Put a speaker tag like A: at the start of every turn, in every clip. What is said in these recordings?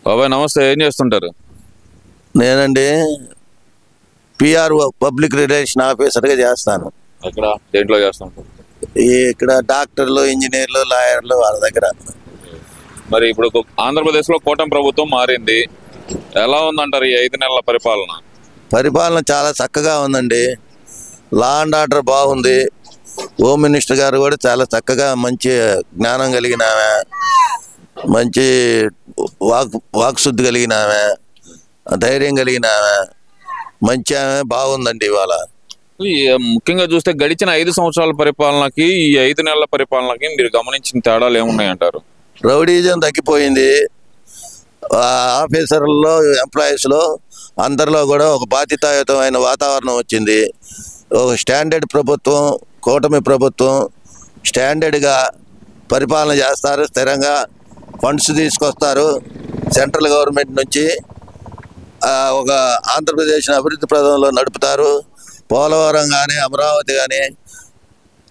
A: బాబాయ్ నమస్తే, ఏం చేస్తుంటారు?
B: నేనండి పిఆర్ఓ పబ్లిక్ రిలేషన్ ఆఫీసర్గా చేస్తాను.
A: ఎక్కడ, దేంట్లో చేస్తుంటారు?
B: ఇక్కడ డాక్టర్లు, ఇంజనీర్లు, లాయర్లు వాళ్ళ దగ్గర.
A: మరి ఇప్పుడు ఆంధ్రప్రదేశ్లో కూటమి ప్రభుత్వం మారింది, ఎలా ఉందంటారు ఈ 5 నెలల పరిపాలన?
B: పరిపాలన చాలా చక్కగా ఉందండి. లా అండ్ ఆర్డర్ బాగుంది. హోమ్ మినిస్టర్ గారు కూడా చాలా చక్కగా మంచి జ్ఞానం కలిగిన ఆమె, మంచి వాక్శుద్ధి కలిగిన ఆమె, ధైర్యం కలిగిన ఆమె, మంచి ఆమె, బాగుందండి ఇవాళ.
A: ముఖ్యంగా చూస్తే గడిచిన 5 సంవత్సరాల పరిపాలనకి ఈ 5 నెలల పరిపాలనకి మీరు గమనించిన తేడాలు ఏమున్నాయంటారు?
B: రౌడీజం తగ్గిపోయింది. ఆఫీసర్లలో, ఎంప్లాయీస్లో అందరిలో కూడా ఒక బాధ్యతాయుతమైన వాతావరణం వచ్చింది. ఒక స్టాండర్డ్ ప్రభుత్వం, కూటమి ప్రభుత్వం స్టాండర్డ్గా పరిపాలన చేస్తారు. స్థిరంగా ఫండ్స్ తీసుకొస్తారు సెంట్రల్ గవర్నమెంట్ నుంచి. ఒక ఆంధ్రప్రదేశ్ని అభివృద్ధి ప్రదంలో నడుపుతారు. పోలవరం కానీ, అమరావతి కానీ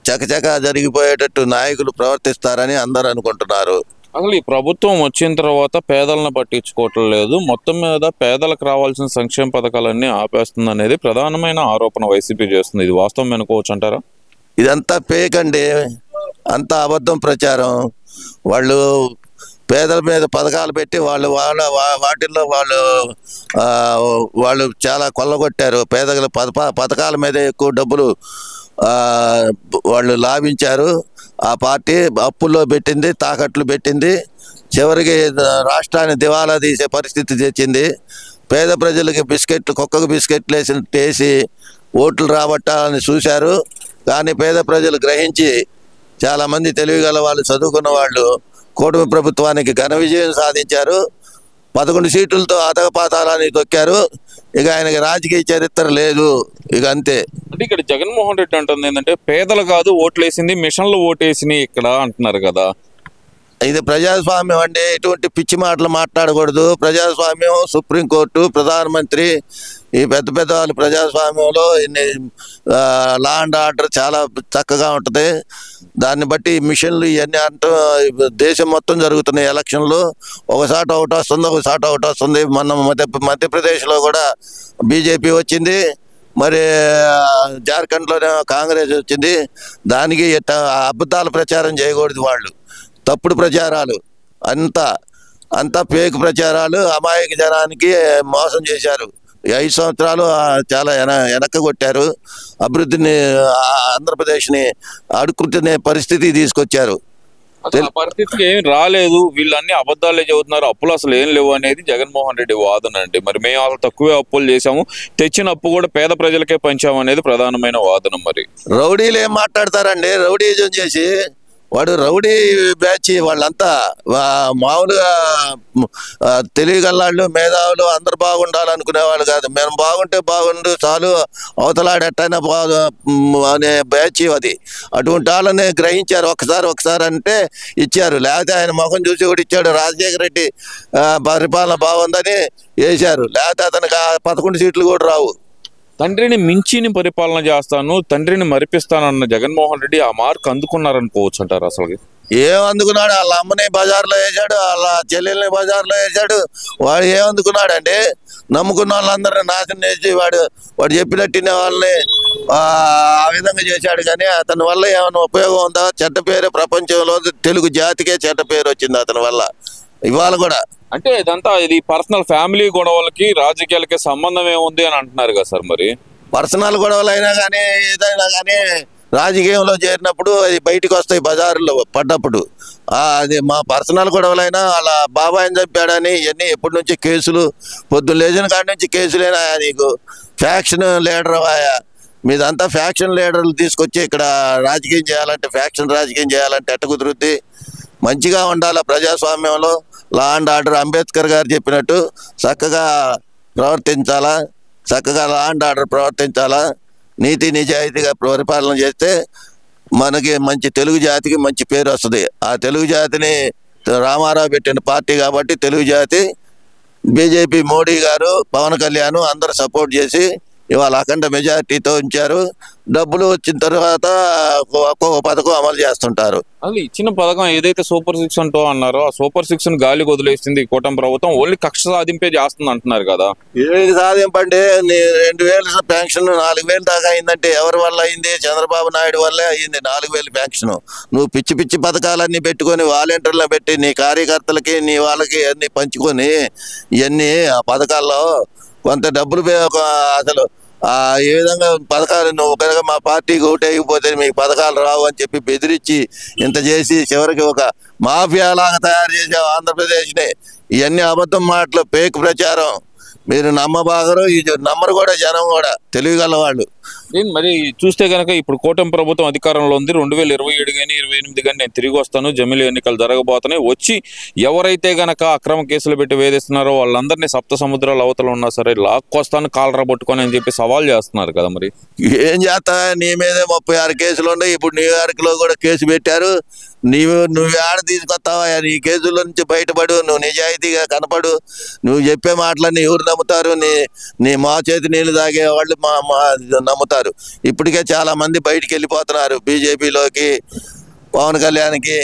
B: చకచకా జరిగిపోయేటట్టు నాయకులు ప్రవర్తిస్తారని అందరూ అనుకుంటున్నారు.
A: అసలు ఈ ప్రభుత్వం వచ్చిన తర్వాత పేదలను పట్టించుకోవటం లేదు, మొత్తం మీద పేదలకు రావాల్సిన సంక్షేమ పథకాలన్నీ ఆపేస్తుంది అనేది ప్రధానమైన ఆరోపణ వైసీపీ చేస్తుంది. ఇది వాస్తవం అనుకోవచ్చు అంటారా?
B: ఇదంతా ఫేక్ అండి, అంతా అబద్ధం ప్రచారం. వాళ్ళు పేదల మీద పథకాలు పెట్టి వాటిల్లో వాళ్ళు చాలా కొల్లగొట్టారు. పేదల పథకాల మీద ఎక్కువ డబ్బులు వాళ్ళు లాభించారు. ఆ పార్టీ అప్పుల్లో పెట్టింది, తాకట్లు పెట్టింది, చివరికి రాష్ట్రాన్ని దివాలా తీసే పరిస్థితి తెచ్చింది. పేద ప్రజలకి కుక్కకు బిస్కెట్లు వేసి ఓట్లు రాబట్టాలని చూశారు. కానీ పేద ప్రజలు గ్రహించి చాలామంది తెలివిగల వాళ్ళు, చదువుకున్న వాళ్ళు కూటమి ప్రభుత్వానికి ఘన విజయం సాధించారు. 11 సీట్లతో అధపాతాలని తొక్కారు. ఇక ఆయనకి రాజకీయ చరిత్ర లేదు, ఇక అంతే.
A: అంటే ఇక్కడ జగన్మోహన్ రెడ్డి అంటుంది ఏంటంటే పేదలు కాదు ఓట్లేసింది, మిషన్లు ఓటేసినాయి ఇక్కడ అంటున్నారు కదా.
B: ఇది ప్రజాస్వామ్యం అండి, ఇటువంటి పిచ్చి మాటలు మాట్లాడకూడదు. ప్రజాస్వామ్యం, సుప్రీంకోర్టు, ప్రధానమంత్రి, ఈ పెద్ద వాళ్ళు ప్రజాస్వామ్యంలో లా అండ్ ఆర్డర్ చాలా చక్కగా ఉంటుంది. దాన్ని బట్టి మిషన్లు ఇవన్నీ దేశం మొత్తం జరుగుతున్నాయి. ఎలక్షన్లు ఒకసారి ఒకటి వస్తుంది, ఒకసారి ఒకటి వస్తుంది. మన మధ్యప్రదేశ్లో కూడా బీజేపీ వచ్చింది, మరి జార్ఖండ్లోనే కాంగ్రెస్ వచ్చింది. దానికి అబద్ధాల ప్రచారం చేయకూడదు. వాళ్ళు తప్పుడు ప్రచారాలు, అంతా ఫేక్ ప్రచారాలు, అమాయక జనానికి మోసం చేశారు. 5 సంవత్సరాలు చాలా వెనక్కి కొట్టారు. అభివృద్ధిని, ఆంధ్రప్రదేశ్ని అడుక్కునే పరిస్థితి తీసుకొచ్చారు.
A: పరిస్థితికి ఏమి రాలేదు, వీళ్ళన్నీ అబద్ధాలే చెబుతున్నారు, అప్పులు అసలు ఏం లేవు అనేది జగన్మోహన్ రెడ్డి వాదన అండి. మరి మేము అసలు తక్కువే అప్పులు చేశాము, తెచ్చిన అప్పు కూడా పేద ప్రజలకే పంచాము అనేది ప్రధానమైన వాదన. మరి
B: రౌడీలు ఏం మాట్లాడతారండి? రౌడీజం చేసి వాడు రౌడీ బ్యాచ్. వాళ్ళంతా మామూలుగా తెలియగలవాళ్ళు, మేధావులు, అందరు బాగుండాలనుకునే వాళ్ళు కాదు. మేము బాగుంటే బాగుండు చాలు, అవతలాడెట్టైనా అనే బ్యాచ్ అది. అటువంటి వాళ్ళని గ్రహించారు. ఒకసారి అంటే ఇచ్చారు, లేకపోతే ఆయన ముఖం చూసి కూడా ఇచ్చాడు. రాజశేఖర రెడ్డి పరిపాలన బాగుందని వేశారు, లేకపోతే అతనికి 11 సీట్లు కూడా రావు.
A: తండ్రిని మించిని పరిపాలన చేస్తాను, తండ్రిని మరిపిస్తానన్న జగన్మోహన్ రెడ్డి ఆ మార్క్ అందుకున్నారనుకోవచ్చు అంటారు. అసలు
B: ఏం అందుకున్నాడు? వాళ్ళ అమ్మని బజార్లో వేసాడు, వాళ్ళ చెల్లెల్ని బజార్లో వేసాడు. వాడు ఏమందుకున్నాడండి? నమ్ముకున్న వాళ్ళందరినీ నాశనం చేసి వాడు చెప్పినట్టు వాళ్ళని ఆ విధంగా చేశాడు. కానీ అతని వల్ల ఏమైనా ఉపయోగం ఉందా? చెడ్డ పేరు, ప్రపంచంలో తెలుగు జాతికే చెడ్డ పేరు వచ్చింది అతని వల్ల. ఇవాళ కూడా
A: అంటే ఇది పర్సనల్ ఫ్యామిలీ గొడవలకి రాజకీయాలకి సంబంధం ఏముంది అని అంటున్నారు కదా సార్. మరి
B: పర్సనల్ గొడవలు అయినా కానీ, ఏదైనా కానీ రాజకీయంలో చేరినప్పుడు అది బయటకు వస్తాయి. బజారులో పడ్డప్పుడు అది మా పర్సనల్ గొడవలైనా అలా బాబాయిని చంపాడని ఇవన్నీ ఎప్పటి నుంచి కేసులు, పొద్దున్న లేచిన కాడి నుంచి కేసులేనా? నీకు ఫ్యాక్షన్ లీడర్ ఆయా, మీదంతా ఫ్యాక్షన్ లీడర్లు తీసుకొచ్చి ఇక్కడ రాజకీయం చేయాలంటే, ఫ్యాక్షన్ రాజకీయం చేయాలంటే ఎట్ట కుదురుద్ది? మంచిగా ఉండాలా ప్రజాస్వామ్యంలో. లా అండ్ ఆర్డర్ అంబేద్కర్ గారు చెప్పినట్టు చక్కగా ప్రవర్తించాలా, చక్కగా లా అండ్ ఆర్డర్ ప్రవర్తించాలా, నీతి నిజాయితీగా పరిపాలన చేస్తే మనకి మంచి తెలుగు జాతికి మంచి పేరు వస్తుంది. ఆ తెలుగు జాతిని రామారావు పెట్టిన పార్టీ కాబట్టి తెలుగు జాతి, బీజేపీ, మోడీ గారు, పవన్ కళ్యాణ్ అందరూ సపోర్ట్ చేసి ఇవాళ అఖండ మెజారిటీతో ఉంచారు. డబ్బులు వచ్చిన తర్వాత ఒక్కొక్క పథకం అమలు చేస్తుంటారు.
A: అసలు ఇచ్చిన పథకం ఏదైతే సూపర్ 6 అంటూ అన్నారో ఆ సూపర్ 6 గాలికి వదిలేసింది కూటమి ప్రభుత్వం. ఓన్లీ కక్ష సాధింపే చేస్తుంది అంటున్నారు కదా.
B: ఏది సాధింపంటే 2000 పెన్షన్ 4000 దాకా అయిందంటే ఎవరి వల్ల అయింది? చంద్రబాబు నాయుడు వల్లే అయింది 4000 పెన్షన్. నువ్వు పిచ్చి పిచ్చి పథకాలన్నీ పెట్టుకొని వాలంటీర్లు పెట్టి నీ కార్యకర్తలకి నీ వాళ్ళకి అన్ని పంచుకొని ఇవన్నీ ఆ పథకాల్లో కొంత డబ్బులు అసలు ఏ విధంగా పథకాలు నువ్వు కనుక మా పార్టీకి ఓటేయకపోతే మీకు పథకాలు రావు అని చెప్పి బెదిరించి ఇంత చేసి చివరికి ఒక మాఫియాలాగా తయారు చేసావు ఆంధ్రప్రదేశ్ని. ఇవన్నీ అబద్ధం మాటలు, ఫేక్ ప్రచారం. మీరు నమ్మబాగరు, ఇది నమ్మరు కూడా జనం కూడా, తెలివిగల వాళ్ళు.
A: మరి చూస్తే కనుక ఇప్పుడు కూటమి ప్రభుత్వం అధికారంలో ఉంది. 2027 కానీ 28 కానీ నేను తిరిగి వస్తాను, జమిలీ ఎన్నికలు జరగబోతున్నాయి, వచ్చి ఎవరైతే గనక అక్రమ కేసులు పెట్టి వేధిస్తున్నారో వాళ్ళందరినీ సప్త సముద్రాల అవతల ఉన్నా సరే లాక్కొస్తాను కాలరా పట్టుకొని అని చెప్పి సవాల్ చేస్తున్నారు కదా. మరి
B: ఏం చేస్తా? నీ మీదే 36 కేసులు ఉన్నాయి. ఇప్పుడు న్యూయార్క్లో కూడా కేసు పెట్టారు. నువ్వు ఆడ తీసుకొస్తావా? నీ కేసుల నుంచి బయటపడు, నువ్వు నిజాయితీగా కనపడు. నువ్వు చెప్పే మాటలన్నీ ఎవరు నమ్ముతారు? నీ మా చేతి నీళ్ళు తాగే వాళ్ళు నమ్ముతారు. ఇప్పటికే చాలా మంది బయటికి వెళ్ళిపోతున్నారు, బీజేపీలోకి పవన్ కళ్యాణ్కి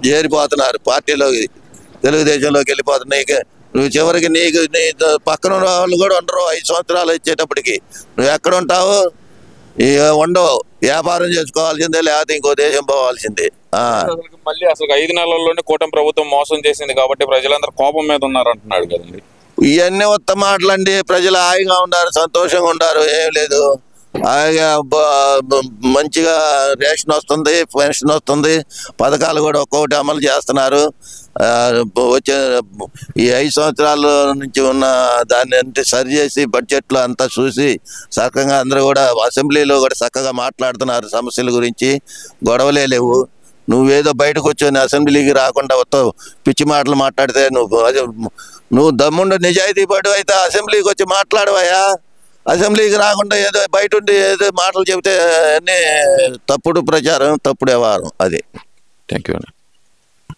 B: చేరిపోతున్నారు, పార్టీలోకి తెలుగుదేశంలోకి వెళ్ళిపోతున్నాయి. నువ్వు చివరికి నీ పక్కన ఉన్న వాళ్ళు కూడా ఉండరు 5 సంవత్సరాలు ఇచ్చేటప్పటికి. నువ్వు ఎక్కడ ఉంటావు? ఉండవు. వ్యాపారం చేసుకోవాల్సిందే, లేకపోతే ఇంకో దేశం పోవాల్సిందే.
A: మళ్ళీ అసలు 5 నెలల్లోనే కూటమి ప్రభుత్వం మోసం చేసింది కాబట్టి ప్రజలందరూ కోపం మీద ఉన్నారు అంటున్నాడు కదండి.
B: ఇవన్నీ ఉత్తమ మాటలండి. ప్రజలు హాయిగా ఉన్నారు, సంతోషంగా ఉన్నారు. ఏం లేదు, హాయిగా మంచిగా రేషన్ వస్తుంది, పెన్షన్ వస్తుంది, పథకాలు కూడా ఒక్కొక్కటి అమలు చేస్తున్నారు. వచ్చే ఈ 5 సంవత్సరాల నుంచి ఉన్న దాన్ని అంటే సరి చేసి బడ్జెట్లో అంతా చూసి చక్కగా అందరూ కూడా అసెంబ్లీలో కూడా చక్కగా మాట్లాడుతున్నారు. సమస్యల గురించి గొడవలే లేవు. నువ్వేదో బయటకు వచ్చి అసెంబ్లీకి రాకుండా పిచ్చి మాటలు మాట్లాడితే నువ్వు దమ్ముండు నిజాయితీ పడు అయితే అసెంబ్లీకి వచ్చి మాట్లాడవయా. అసెంబ్లీకి రాకుండా ఏదో బయట ఉండి ఏదో మాటలు చెబితే అన్నీ తప్పుడు ప్రచారం, తప్పుడు వ్యవహారం. అది.
A: Thank you.